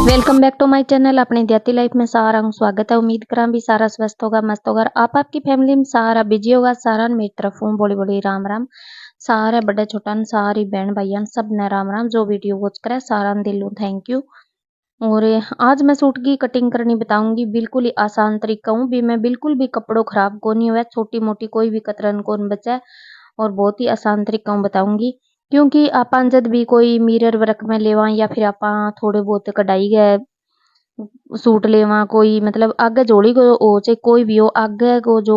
Welcome back to my channel अपनी दैती life में सारा स्वागत है। उम्मीद करा भी सारा स्वस्थ होगा, मस्त होगा। आप आपकी फैमिली में सारा बिजी होगा। सारा मेरी तरफ हूँ बड़ी बड़ी राम राम। सारे बड़े छोटा सारी बहन भाइयों सब ने राम राम। जो वीडियो वॉच करे सारा दिलों थैंक यू। और आज मैं सूट की कटिंग करनी बताऊंगी, बिल्कुल ही आसान तरीका हूँ भी। मैं बिल्कुल भी कपड़ों खराब को नहीं हुआ, छोटी मोटी कोई भी कतरन को बचा, और बहुत ही आसान तरीका हूँ बताऊंगी। क्योंकि आप जब भी कोई मिरर वर्क में लेवा या फिर आप थोड़े बहुत कढ़ाई गए सूट लेवा, कोई मतलब आगे जोड़ी को हो चाहे कोई भी हो, आगे को जो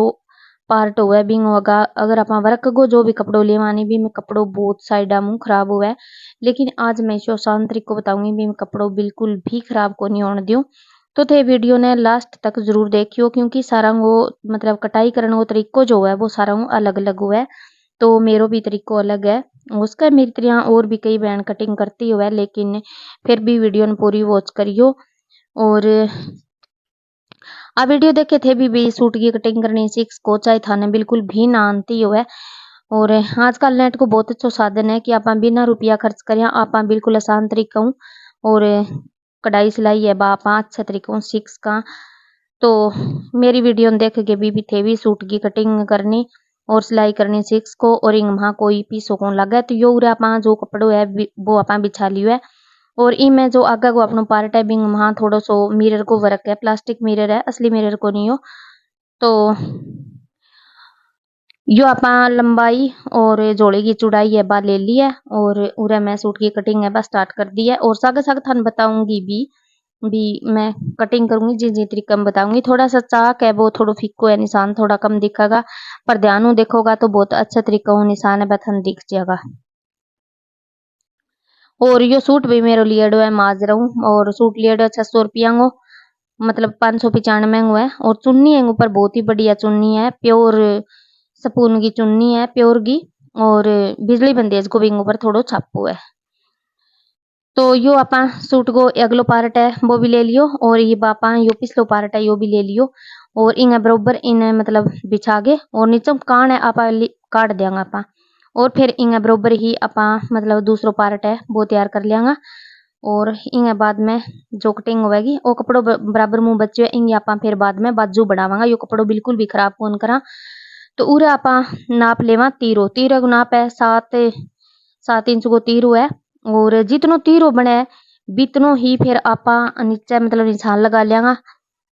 पार्ट हुआ बिंग होगा, अगर आप वर्क को जो भी कपड़ों लेवानी भी मैं कपड़ों बहुत साइडा मुँह खराब हुआ है। लेकिन आज मैं इसे आसान तरीको बताऊंगी भी मैं कपड़ों बिल्कुल भी खराब को नहीं होने दूं। तो थे वीडियो ने लास्ट तक जरूर देखियो, क्योंकि सारा वो मतलब कटाई करने वो तरीको जो है वो सारा अलग अलग हुआ है। तो मेरो भी तरीको अलग है, उसका मेरी तरह और भी कई बहन कटिंग करती हुआ है, लेकिन फिर भी वीडियो ने पूरी वॉच करियो। और आ वीडियो देखे थे भी सूट की कटिंग करनी सीख को चाहे थाने बिल्कुल भी ना आती हो है। और आजकल नेट को बहुत अच्छा साधन है कि आप बिना रुपया खर्च करें आप बिल्कुल आसान तरीका हूँ और कढ़ाई सिलाई है बा आप अच्छा तरीका हूँ सीख का। तो मेरी वीडियो देख के भी थे भी सूट की कटिंग करनी और सिलाई करनी सीख को, और इंग वहाँ कोई पीसो को लगे तो यो आप जो कपड़ो है वो आप बिछा लियो है। और इनमें जो आगे को अपनो पार्ट है बिंग वहाँ थोड़ा सो मिरर को वर्क है, प्लास्टिक मिरर है, असली मिरर को नहीं हो। तो यो आप लंबाई और जोड़े की चौड़ाई है बा ले ली है, और उरे मैं सूट की कटिंग है बा स्टार्ट कर दी है। और सागे सागे थान बताऊंगी भी मैं कटिंग करूंगी जी जी तरीका में बताऊंगी। थोड़ा सा चाक है वो थोड़ा फिक्को है, निशान थोड़ा कम दिखेगा, पर ध्यान देखोगा तो बहुत अच्छा तरीका हो निशान है बथन दिख जाएगा। और यो सूट भी मेरे लिए है माजरा हूँ, और सूट लिए 600 रुपया को मतलब 595 है। और चुन्नी है ऊपर बहुत ही बढ़िया चुन्नी है, प्योर सपून की चुन्नी है प्योर की, और बिजली बंदेज को भी ऊपर थोड़ो छापो है। तो यो आप सूट को अगलो पार्ट है वो भी ले लियो, और ये बापा यो पिछलो पार्ट है यो भी ले लियो, और इन बरोबर इन मतलब बिछा के और नीचे कान है आप काट देंगे आप, और फिर इन बरोबर ही आप मतलब दूसरो पार्ट है वो तैयार कर लियांगा। और इन बाद में जो कटिंग होगी वो कपड़ों बराबर मुंह बच्चे इन आप फिर बाद में बाजू बढ़ावांगा। यो कपड़ों बिल्कुल भी खराब कौन करा। तो उरे आप नाप लेवा तीरो, तीरे को नाप है 7 इंच को तीरो है, और जितनो तीरो बने बितनो ही फिर आप नीचे मतलब निशान लगा लियांगा।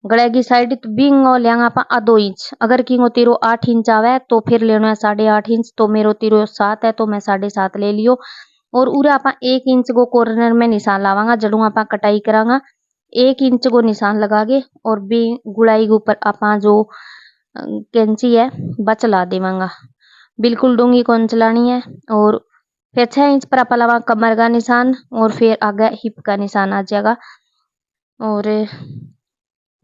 गले की साइड तो बिंगो लियांगा आप आधो इंच, अगर किंगो तीरो 8 इंच आवे तो फिर लेना है 8.5 इंच, तो मेरो तीरो 7 है तो मैं 7.5 ले लियो। और उरे आप 1 इंच को कॉर्नर में निशान लावांगा, जड़ू आप कटाई करांगा 1 इंच को निशान लगा के, और बी गुड़ाई के ऊपर आप जो कैंची है वह चला देवांगा, बिल्कुल डूंगी कौन चलानी है। और फिर 6 इंच पर आप लगा कमर का निशान, और फिर आगे हिप का निशान आ जाएगा। और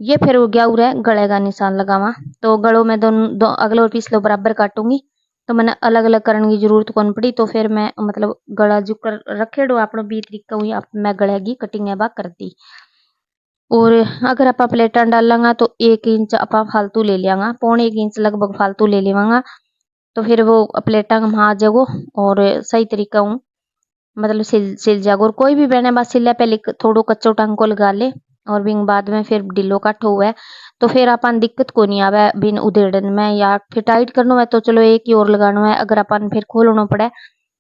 ये फिर हो गया उरे गले का निशान लगावा। तो गलों में दोनों अगले और पिछले बराबर काटूंगी, तो मैंने अलग अलग करने की जरूरत कौन पड़ी। तो फिर मैं मतलब गला जो कर रखे डो अपनो बी तरीका हुई मैं गले की कटिंग है बा कर दी। और अगर आप प्लेटा डाल लेंगा तो 1 इंच आप फालतू ले लियांगा, 1.25 इंच लगभग फालतू ले लेवांगा। तो फिर वो प्लेटा वहाँ आ जाओ और सही तरीका हूँ मतलब सिल जाएगा। और कोई भी बहने बस सिले पे थोड़ो कच्चो टांग को लगा ले, और बिंग बाद में फिर ढिलो कट हुआ है तो फिर अपन दिक्कत को नहीं आवे बिन उधेड़न में, या फिर टाइट करना है तो चलो एक ही और लगाना है, अगर अपन फिर खोलना पड़े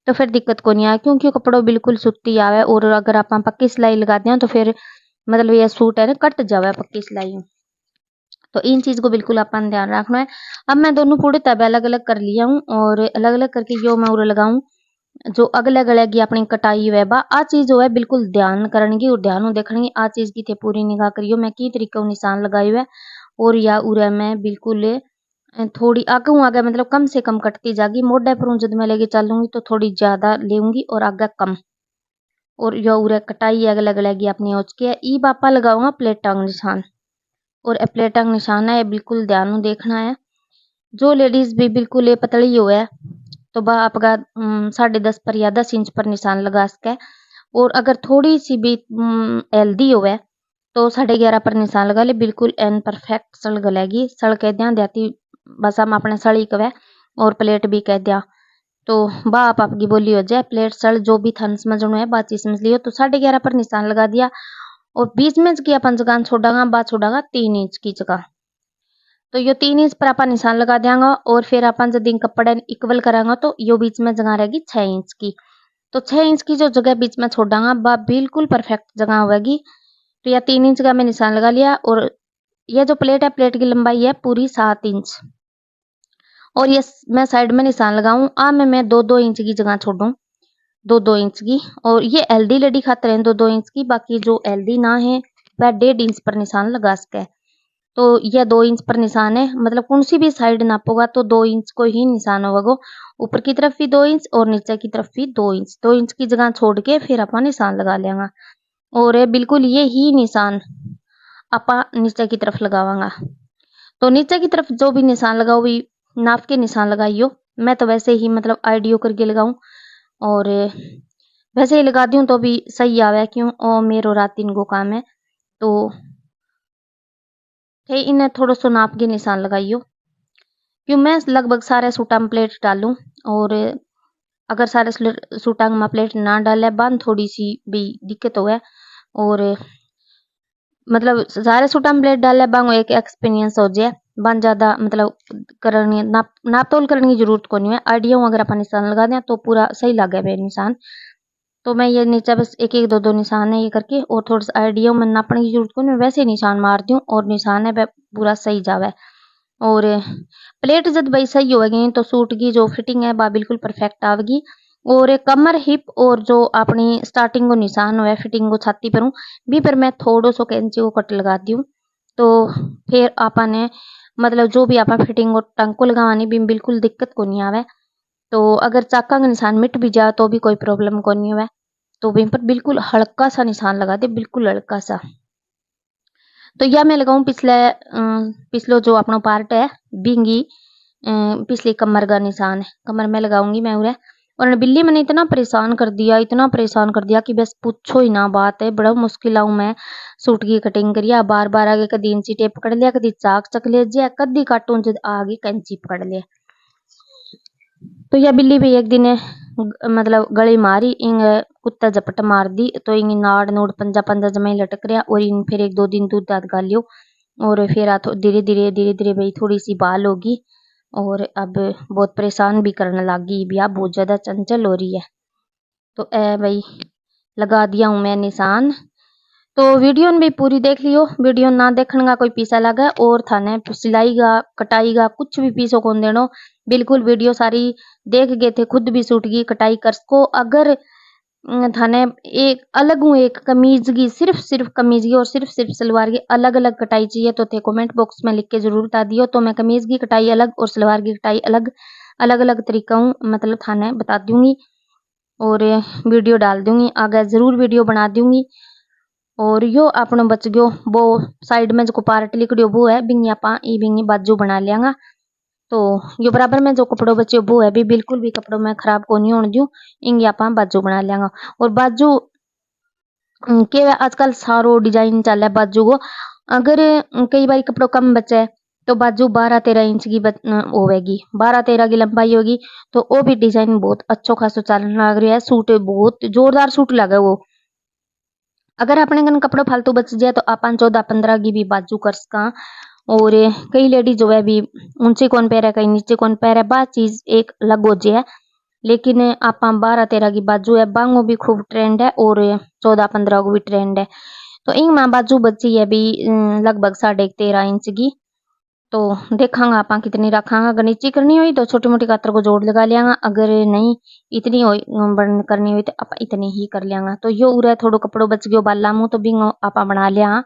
तो फिर दिक्कत को नहीं आए, क्योंकि कपड़ों बिल्कुल सुती आवे। और अगर आप पक्की सिलाई लगा दें तो फिर मतलब ये सूट है ना कट जावे पक्की सिलाई। तो इन चीज को बिल्कुल अपन ध्यान रखना है। अब मैं दोनों पूरे तब अलग अलग कर लिया हूँ, और अलग अलग करके जो मैं उरे लगाऊं जो अगले गले की अपनी कटाई है बा आ चीज जो है बिल्कुल ध्यान करने की और ध्यान देखने की, आ चीज की थे पूरी निगाह करियो मैं की तरीका निशान लगाई है। और या उरे मैं बिल्कुल थोड़ी आगे आगे मतलब कम से कम कटती जागी, मोढ़े पर जब मैं लेके चलूंगी तो थोड़ी ज्यादा लेंगी और आगे कम। और यो उरे कटाई अगले गले की अपनी ओच के ई बापा लगाऊंगा प्लेटांग निशान, और प्लेटांग निशान है बिल्कुल ध्यान देखना है। जो लेडीज भी बिल्कुल ये पतली हो है तो वह आपका 10.5 पर या 10 इंच पर निशान लगा सके। और अगर थोड़ी सी भी हेल्दी हो है तो 11.5 पर निशान लगा ले, बिल्कुल एन परफेक्ट सड़ गलेगी। सड़ कह दिया जाती बस हम अपने सड़ी कवे, और प्लेट भी कह दिया तो बा आप आपकी बोली हो जाए प्लेट सड़ जो भी थन समझ में है बात चीज समझ लियो। तो 11.5 पर निशान लगा दिया, और बीच में की अपन जगह छोड़ांगा बा छोड़ांगा 3 इंच की जगह। तो यो 3 इंच पर अपन निशान लगा देंगे और फिर अपन जब कपड़े इक्वल करांगा तो यो बीच में जगह रहेगी 6 इंच की। तो 6 इंच की जो जगह बीच में छोड़ांगा वह बिल्कुल परफेक्ट जगह होगी। तो यह 3 इंच का मैं निशान लगा लिया और यह जो प्लेट है प्लेट की लंबाई है पूरी 7 इंच और ये मैं साइड में निशान लगाऊं। अब मैं 2-2 इंच की जगह छोड़ूं 2-2 इंच की और ये हेल्दी लेडी खातर है 2-2 इंच की। बाकी जो हेल्दी ना है वह 1.5 इंच पर निशान लगा सके। तो यह 2 इंच पर निशान है, मतलब कौन सी भी साइड नापोगा तो 2 इंच को ही निशान होगा। ऊपर की तरफ भी 2 इंच और नीचे की तरफ भी 2 इंच। 2 इंच की जगह छोड़ के फिर अपन निशान लगा लेंगे और बिल्कुल ये ही निशान अपन नीचे की तरफ लगावांगा। तो नीचे की तरफ जो भी निशान लगाओ भी नाप के निशान लगाइयो। मैं तो वैसे ही मतलब आइडियो करके लगाऊं और वैसे ही लगा दूं तो भी सही आवे, क्यों और मेरो रात दिन को काम है। तो इन्हें थोड़ा सो नाप के निशान लगाइयो, क्यों मैं लगभग सारे सूटा में प्लेट डालूं और अगर सारे सूटा में प्लेट ना डाले बन थोड़ी सी भी दिक्कत हो और मतलब सारे सूटा में प्लेट डाले बांगो एक एक्सपीरियंस हो जाए बन ज्यादा मतलब करनी नाप तोल करने की जरूरत को नहीं है। आइडिया अगर अपन निशान लगा दें तो पूरा सही लगे वे निशान। तो मैं ये नीचे बस एक एक दो दो निशान है ये करके और थोड़ा सा आइडिया में नापने की जरूरत को नहीं, वैसे निशान मार दूं और निशान है पूरा सही जावे। और प्लेट जब भाई सही होगी तो सूट की जो फिटिंग है वह बिल्कुल परफेक्ट आवेगी। और कमर हिप और जो अपनी स्टार्टिंग को निशान हुआ फिटिंग को छाती पर भी पर मैं थोड़ा सो कैंची को कट लगा दी हूँ। तो फिर आपने मतलब जो भी आप फिटिंग को टंग को लगावानी भी बिल्कुल दिक्कत को नहीं आवे। तो अगर चाका का निशान मिट भी जाए तो भी कोई प्रॉब्लम को नहीं हुआ। तो वहीं पर बिल्कुल हल्का सा निशान लगा दे, बिल्कुल हल्का सा। तो यह मैं लगाऊं पिछलो जो अपना पार्ट है बिंगी पिछली कमर का निशान है, कमर में लगाऊंगी मैं उरे। और बिल्ली मैंने इतना परेशान कर दिया कि बस पूछो ही ना बात है। बड़ा मुश्किल आऊं मैं सूट की कटिंग करिया, बार बार आगे कदी इंची टेप पकड़ लिया, कदी चाक चक ले जिया, कदी काटूं जब आगे कैंची पकड़ लिया। तो यह बिल्ली भी एक दिन मतलब गली मारी इंग कुत्ता झपट मार दी तो इंग नाड़ नूड़ पंजा पंजा जमा लटक रहा और इन फिर 1-2 दिन दूध दाद गालियो और फिर धीरे धीरे भाई थोड़ी सी बाल होगी और अब बहुत परेशान भी करने लगी, ब्याह बहुत ज्यादा चंचल हो रही है। तो ए भाई लगा दिया हूं मैं निशान। तो वीडियो भी पूरी देख लियो, वीडियो ना देखने का कोई पैसा लगा और थाने सिलाई का कटाई का कुछ भी पीसो कौन देनो। बिल्कुल वीडियो सारी देख गए थे, खुद भी सूट की कटाई कर सको। अगर थाने एक अलग हूँ एक कमीज की सिर्फ कमीज की और सिर्फ सलवार की अलग अलग कटाई चाहिए तो थे कमेंट बॉक्स में लिख के जरूर बता दियो। तो मैं कमीज की कटाई अलग और सलवार की कटाई अलग अलग अलग तरीका हूँ मतलब थाने बता दूंगी और वीडियो डाल दूंगी, आगे जरूर वीडियो बना दूंगी। और यो अपनो बच गयो वो साइड में जो पार्ट लिखड़ियो वो है बिंगी आपा बिंगी बाजू बना लियांगा। तो यो बराबर में जो कपड़ो बच्चे वो है भी बिल्कुल भी कपड़ों में खराब को नहीं होने दूं, इंगी आपा बाजू बना लियांगा। और बाजू के आजकल सारो डिजाइन चल है बाजू को। अगर कई बार कपड़ों कम बचे तो बाजू 12-13 इंच की होगी, 12-13 की लंबाई होगी तो वो भी डिजाइन बहुत अच्छो खासो चलने लग रहा है। सूट बहुत जोरदार सूट लगे वो। अगर अपने कन कपड़ो फालतू बच जाए तो अपन 14-15 की भी बाजू कर सका। और कई लेडी जो है भी ऊंचे कौन पैर है कहीं नीचे कौन पैर है बा चीज एक अलग हो जाए। लेकिन आप 12-13 की बाजू है बांगो भी खूब ट्रेंड है और 14-15 को भी ट्रेंड है। तो इंग मां बाजू बची है भी लगभग 13.5 इंच की। तो देखांगा आप कितनी रखांगा। अगर नीचे करनी हुई तो छोटी मोटी कातर को जोड़ लगा लियांगा, अगर नहीं इतनी बन करनी हुई तो आप इतनी ही कर लियांगा। तो यो उरे थोड़ो कपड़ो बच गयो बाला मुंह तो बिंगो आप बना लिया।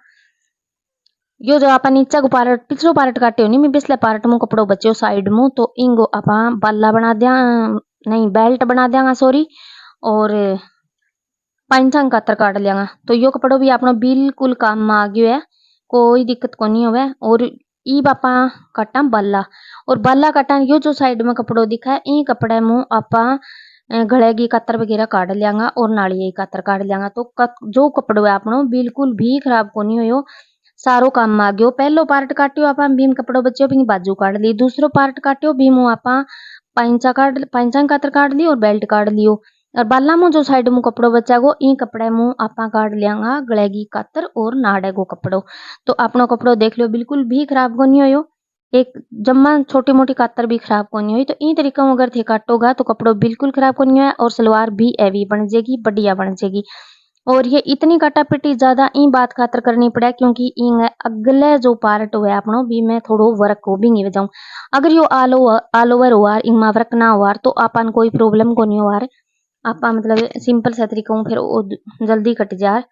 यो जो आप नीचे को पार्ट पिछलो पार्ट काटे नहीं मैं पिछले पार्ट में कपड़ो बच्चो साइड में तो इंगो आप बाला बना दिया, नहीं बेल्ट बना देंगा सॉरी। और पांचंग कातर काट लियांगा। तो यो कपड़ो भी अपना बिल्कुल काम में आ गयो है, कोई दिक्कत को नहीं होवे। और ई बापा काटा बाला और बाला काटा यो जो साइड में कपड़ो दिखा है ई कपड़े में आपा गले की कातर वगैरह काट लियांगा और नाड़िया की कातर काट लियांगा। तो जो कपड़ो है अपनो बिल्कुल भी खराब को नहीं हो, सारो काम में आ गयो। पहलो पार्ट काटियो आप भीम कपड़ो बच्चो भी बाजू काट ली, दूसरो पार्ट काटियो भीम आपा पांचा कातर काट ली और बेल्ट काट लियो। और बाला में जो साइड में कपड़ो बचागो ई कपड़े में आपा काट लियांगा गले की कातर और नाड़े को कपड़ो। तो अपनो कपड़ो देख लो बिल्कुल भी खराब कोनी होयो, एक जम्मा छोटी मोटी कातर भी खराब कोनी हुई। तो ई तरीका अगर थे काटोगा तो कपड़ो बिल्कुल खराब कोनी हुआ और सलवार भी हैवी बन जाएगी, बढ़िया बन जाएगी। और ये इतनी काटापिटी ज्यादा ई बात खातर करनी पड़े क्योंकि ई अगले जो पार्ट हुआ अपनो भी मैं थोड़ो वर्क को भी नहीं बजाऊं। अगर यो ऑल ओवर हुआ इमा वर्क ना हुआ तो आपन कोई प्रॉब्लम को नहीं हुआ, आपा मतलब सिंपल सा तरीका हूं फिर वो जल्दी कट जा,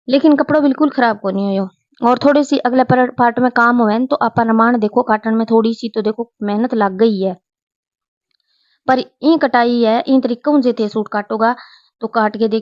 लेकिन कपड़ो बिल्कुल खराब को नहीं हो। और थोड़ी सी अगले पार्ट में काम हुआ तो आपा नमान देखो काटन में थोड़ी सी तो देखो मेहनत लग गई है, पर ई कटाई है इन तरीका जे थे सूट काटोगा तो काट के देख